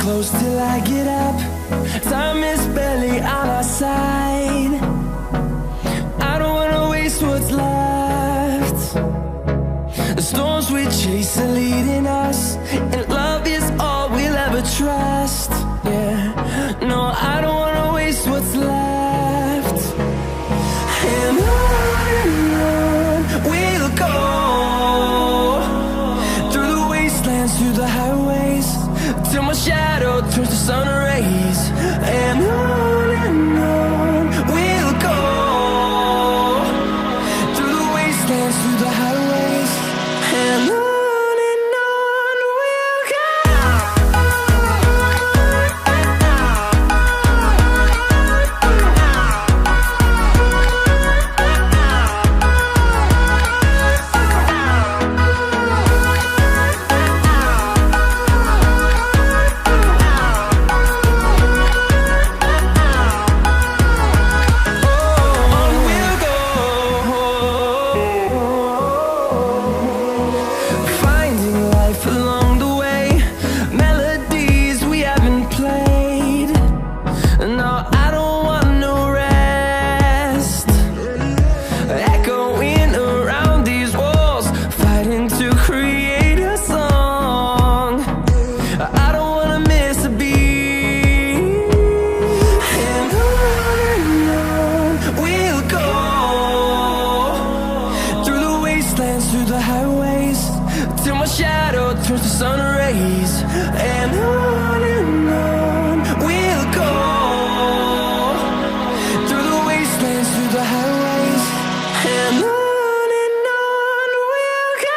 close till I get up. Time is barely on our side. I don't wanna waste what's left. The storms we chase are leading us, and love is all we'll ever trust. Yeah, no, I don't wanna waste what's left. And on we'll go, through the wastelands, through the highways, till my shadow turns to sun rays. And on we'll go, through the wastelands, through the highways, and on we'll go. Through the highways, till my shadow turns to sun rays. And on we'll go, through the wastelands, through the highways, and on we'll go.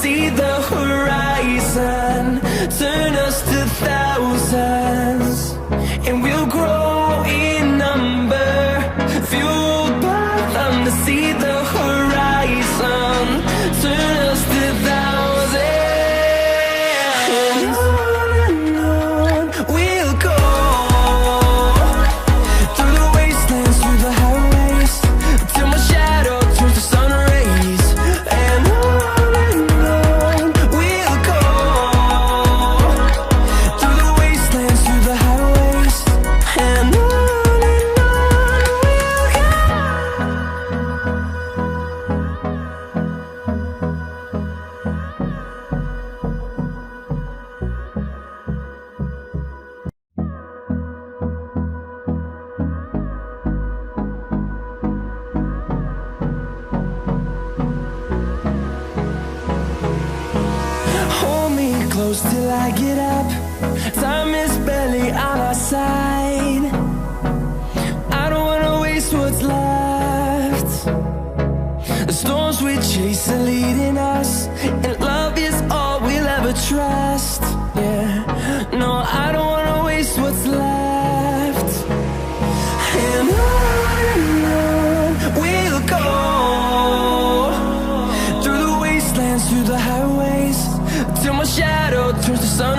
See the horizon, turn us to thousands, and we'll grow in number, fueled by them to see the horizon, turn us to thousands. And on we'll go, through the wastelands, through the highways, till my shadow turns to sun rays. And close till I get up. Time is barely on our side. I don't wanna waste what's left. The storms we chase are leading us, and love is all we'll ever trust. Yeah, no, I don't wanna waste what's left. And on we'll go, through the wastelands, through the highways, till my shadow turns to sun